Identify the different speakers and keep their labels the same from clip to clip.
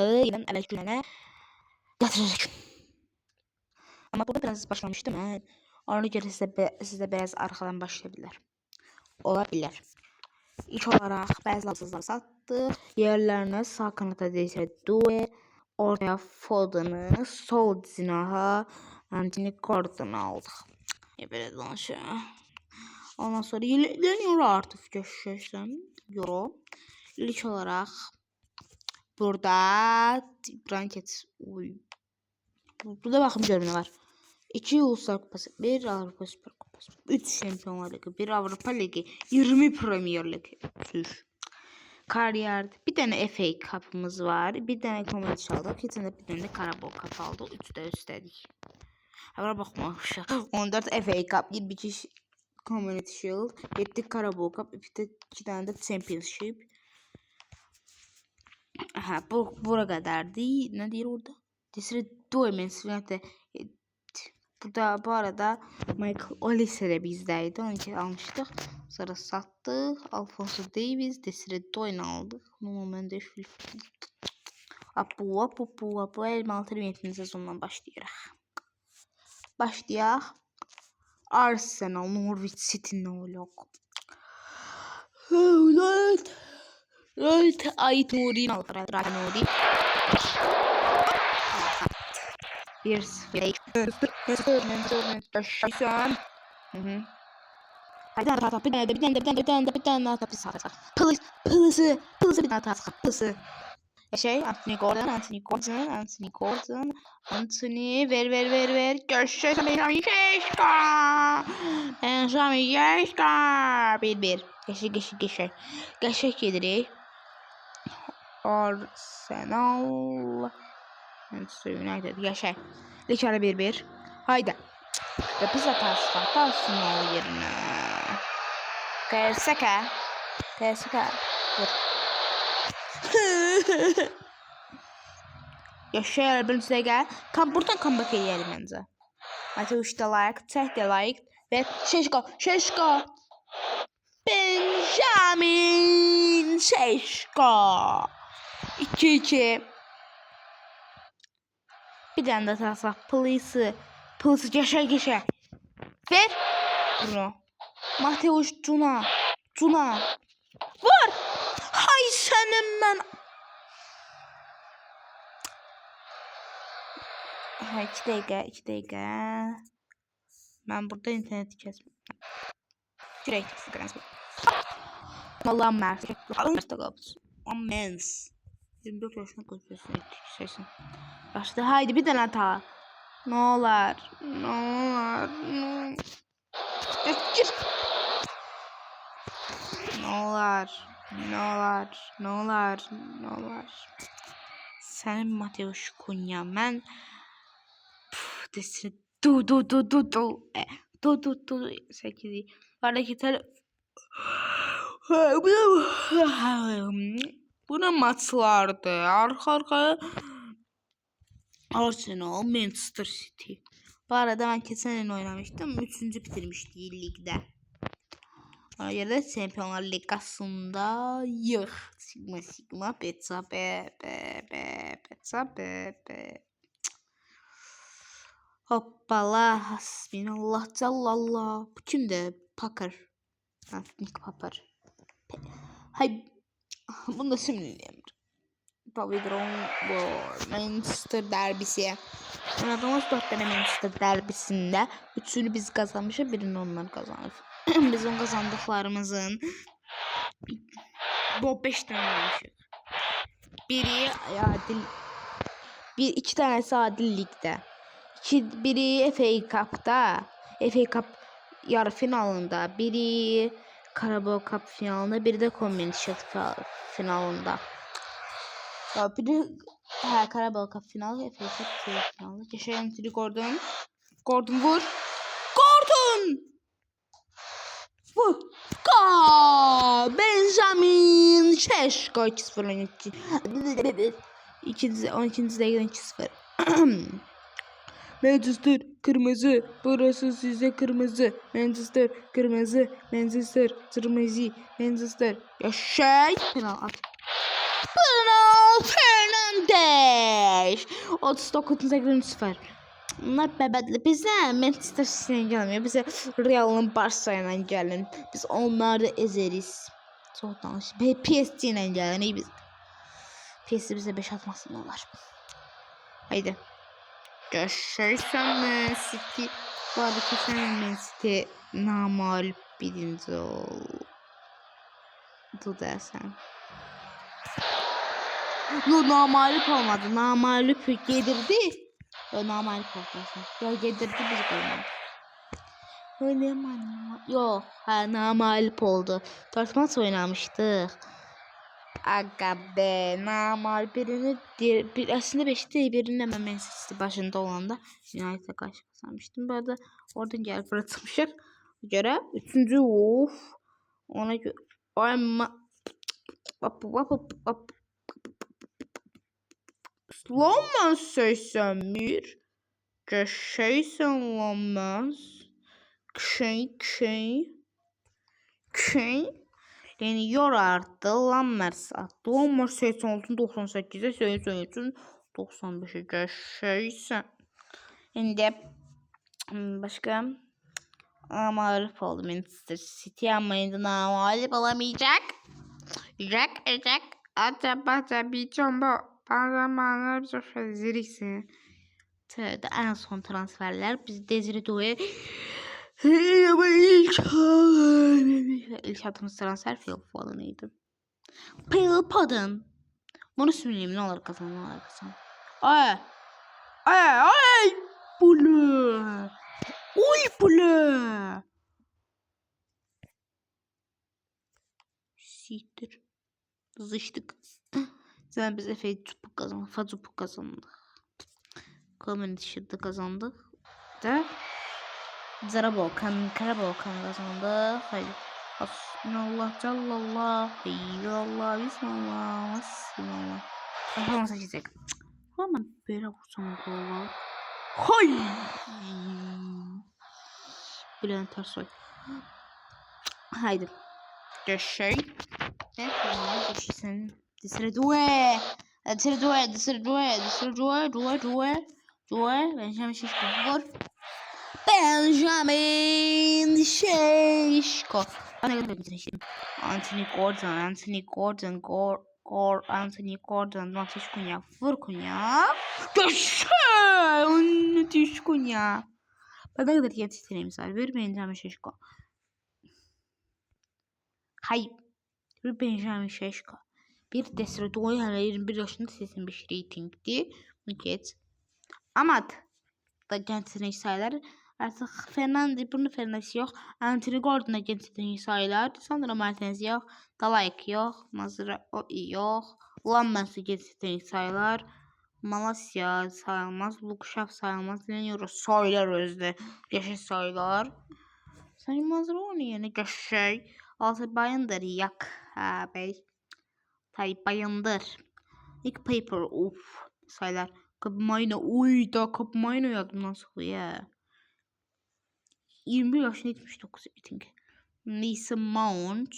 Speaker 1: yeniden əvvəlki günə gətirəcək. Amma burada biraz başlamışdım. Ona görə sizə biraz arxadan başlayabilir. Ola bilər. İlk olarak bəzi lazımlar satdı. Yerlerine sağ kanata değilse Due, ortaya Foden'ı, sol dizinaha Anthony Gordon'u aldık. Böyle danışıyor. Ondan sonra yenileniyor artık göstersen. Euro. İlk olarak burada Branket. Burada bakım görünü var. 2 Uluslar Kupası, 1 Avrupa Süper Kupası, 3 Şampiyonlar Ligi, 1 Avrupa Ligi, 20 Premier Ligi. Kariyerde bir tane FA Cup'ımız var, bir tane Community aldık, bir tane de Karabol Cup aldık, 3 de üstledik. Havara bakmamışlar. 14 FA Cup, 22 Community Shield, 7 Karabol Cup, 2 tane de Championship. Aha, bura kadardı. Ne diyor orada? Desire doymensin. Burada bu arada Michael Olise de bizdeydi. Onu ki almıştık. Sonra sattık. Alfonso Davies, Desire Doyne aldık. Normalde şu Apu elmalı yönetim sezonundan başlayaq. Arsenal, Norwich City ne olacak? Evet, Ait Nuri aldı. Nuri. 1-0. Bir tane daha Pılısı bir tane daha pılısı. Anthony Gordon. Anthony ver. Görüşürüz. Benjamin Şeşka. 1-1. Geçek gelirik. Arsenal. Manchester United. Geçek. Likara 1-1. Haydi. Ve biz hatası Arsenal yerine. Saka. Dur. Yaşar ben size gel. Buradan comeback yiyelim bence. Mateusz da like, Teh de like ve Şeşko. Benjamin Şeşko. 2-2. Bir tane de taslak. Pılısı geçe. Ver. Bunu. Mateusz Cuna. Vur. Hay senin ben. Ha, 2 dakika. Ben burada interneti kesmem. Direkt sıkıntı. Allah'ım mersi. Amens. 24 yaşına gösteriyorsun. Başladı. Haydi bir tane hata. Ne olur. Gir. Ne olur. Senin Mateusz Cunha ben desin du 8 Bardaki bu ne maçlardı arka Arsenal Manchester City. Bu arada ben geçen oynamıştım. 3. bitirmişti ligde. Ona göre Şampiyonlar Ligası'nda yık. Sigma Betsa be. Hoppala hasbinallah callallah. Bu kimde? Packer. Nick Packer. Hay. Bunu da simleyeyim. Tabii bu Manchester derbisi. Oynadığımız 4 tane Manchester derbisinde 3'ünü biz kazanmışız, birini onlar kazanmış. Bizim kazandıklarımızın bu 5 tane olmuşuz. Biri adil. 2 tanesi adil ligde. Biri FA Cup'ta. FA Cup yarı finalında. Biri Karabol Cup finalında. Biri de Community Shield finalında. Biri Karabol Cup finali. FA Cup finalında. Geçen Anthony Gordon. Gordon vur. Vur. Benjamin Şeşko 2-0 12. dakikadan 2-0. Manchester kırmızı. Burası size kırmızı. Manchester kırmızı. Manchester. Yaşay. Penal at. Bruno Fernandes. 39-0. Bunlar bəbədli. Bizə Manchester City ilə gəlmiyor. Bizə Real'ın Barça ilə gəlin. Biz onları ezeriz. Çox danış. PSG ilə gəlin. Biz PSG bizə 5 atmasın olar. Haydi. Görüşürsən Man City. Bu arada kesin Man City namalip birinci oldu dersen. Yo, namalip olmadı. Namalip yedirdi. Yo, namalip oldu dersen. Yo, yedirdi biz koymadı. Öyle mi? Yok. Ha, namalip oldu. 4 maç oynamıştık. Aga be, namalip birini aslında 5'te birini hemen Man City başında olanda United'a karşı kazanmıştım. Bu arada oradan gelip fırlatmışlar. Göre 3. of. Ona göre ama Sloman 81 Sloman deniyor arttı. Lammers attı. Lammers 86-98'e 95'e geçeysen. Şimdi başka mağlup oldu Manchester City ama yine mağlup olamayacak. Jack. Acaba bir çomba parmağına bir şey zirikse. Tövbe en son transferler biz Desire Doué ama ilk attığımız transfer Phil Foden'ıydı. Phil Foden. Bunu söyleyeyim ne olur kazan. Ay. Bulu. Oy bulu. Siktir. Zıştık. Sen biz Efe'yi çubuk kazandık. Façupuk kazandık. Community Shield'da kazandık. Da Karabolkan kazandık. Haydi. Hasbinallah callallah. Heyyallah. Bismillah. Bismillah. Tamam seçecek. Ama böyle vursam kolla. Hay. Bülent Ersoy. Haydi. Geçey. Ne kadar geçsen. Desire Doué. Benjamin Şişko. Vur. Benjamin Şişko. Anthony Gordon. Ateş Kunya. Vur Kunya. Geçey. Ateş Kunya. Ben ne kadar yetiştireyim sadece. Bir Benjamin Şişko. Hayır. Bir Benjamin Şişko. Bir Desire Doué hala 21 yaşında 85 reytingdi. Bunu geç. Amat da genç sayılar. Artık Fernandes yok. Anthony Gordon'a genç sayılar. Sandro Martinez yok. Dalak yok. Mazra yok. Lammers genç sayılar. Malasya sayılmaz. Lukşaf sayılmaz. Lenioro sayılar özde. Yaşa sayılar. Sayılmaz onu yani geçey. Altı bayındır yak. Ha bey. Bayındır. İlk paper of sayılar. Kapmayna kapmayna yazdım nasıl ya. 21 yaşında 79 rating. Mason Mount.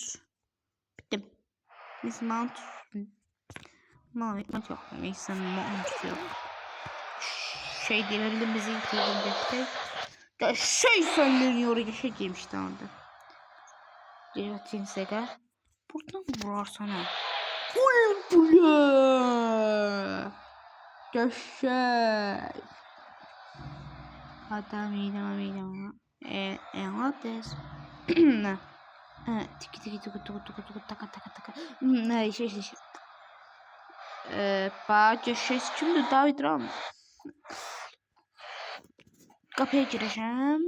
Speaker 1: Bittim. Mason Mount. Mount yok. Mason Mount yok. Şey diyelim bizi ilk ya şey söyleniyor ya girmişti orada. Cevhetin Seger. Buradan vurar sana. Bula. Geçey. Hatta midem. Anlattız. Tiki taka. Ne şey. Bağcı şey şimdi David Ram. Kapıya gireceğim.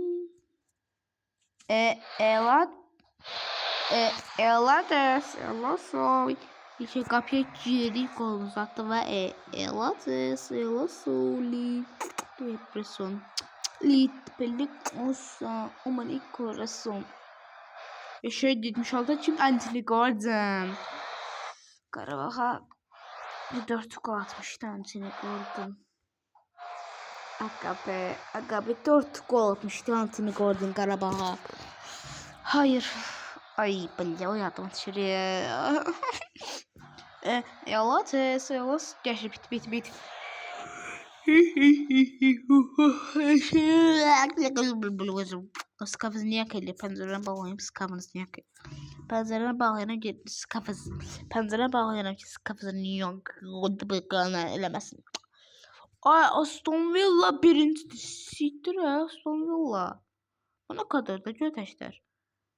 Speaker 1: Soy. İşte kapıya girdik kol uzattı ve soli. Depresyon. Lit pelik olsa umani corazon. Şey 76 çünkü Anthony Gordon. Karabağ'a 4 gol atmıştı Anthony Gordon. Aga be 4 gol atmıştı Anthony Gordon Karabağ'a. Hayır. Ay bile oynadım dışarıya. Yalas geçir bit. Skafınız niye akıllı? Pencereden bağlayayım skafınız niye akıllı? Pencereden bağlayayım ki skafınız. Pencereden bağlayayım ki skafınız niye akıllı? Eləməsin. Ay Aston Villa birinci siktir Aston Villa. Ona kadar da götəşlər.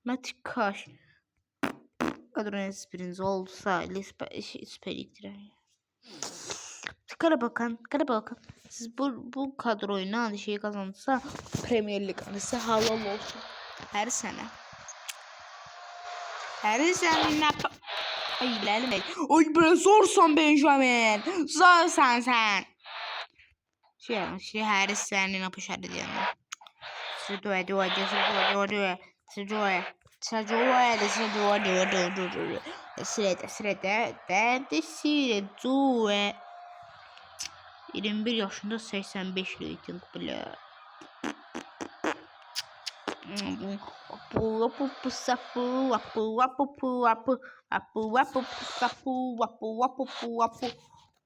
Speaker 1: Matikaş. Kadronuz birinci olsa Süper Lig'dir. Karabakan. Siz bu kadroyla şey kazanırsa Premier Lig alırsa halal olsun. Her sene. Ay ilerlemek. Oy bre zorsan Benjamin. Zorsan sen. Şey her sene yapışar diyenler. Sırada 21 yaşında 85 reyting bile.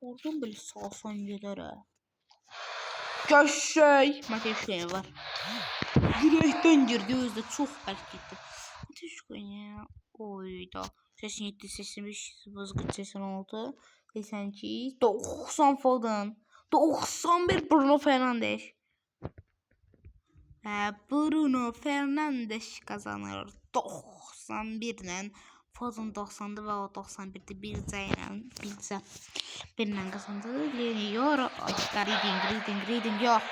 Speaker 1: Oradan böyle salsan gider ha. Köşey. Mateşkoyun var. Direkten girdi özde çok bərk getdi. Mateşkoyun ya. Oyda. 87, 85, bozqut 86, 82, 90 Foden. 91 Bruno Fernandes. Bruno Fernandes kazanır. 91'lə Foden 90'da və o 91'də birlə kazandı. Leniyor. Reading yok.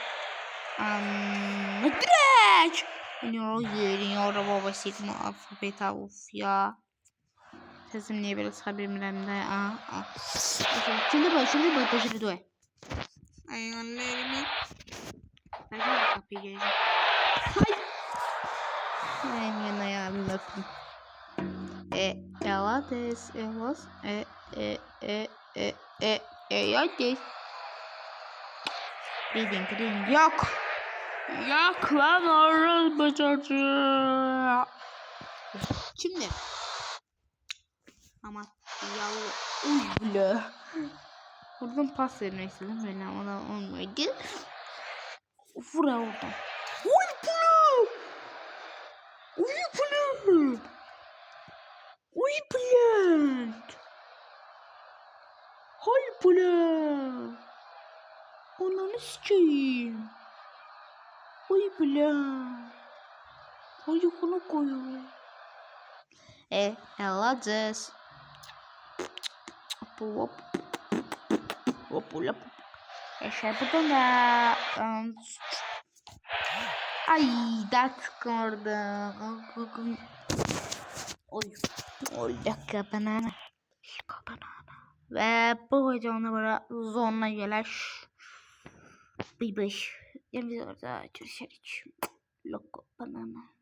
Speaker 1: Direkt. Leniyor baba sigma alfabeta uf ya. Sesim niye böyle sabirimden de Şimdi bak başarı doğa. Ay annelerimi. Ben de kapıyı geleceğim. Hay. Ben yana yardım öptüm. Elates. Elates. Reading yok. Yok lan orası çocuğu. Şimdi. Ama yallı. Uy bile. Buradan pas vermek istedim. Böyle ama olmaydı. Vur oradan. Uy bile. Hay bile. Ananı sikeyim. Uy bile. Hay yukarı koyuyor. Elates. Hop. Buradan da ay tıkırdım. Oy dakika banana. Ve bu videonun burada sonuna geliş. Bye. Yeni videoda görüşürüz. Loco banana.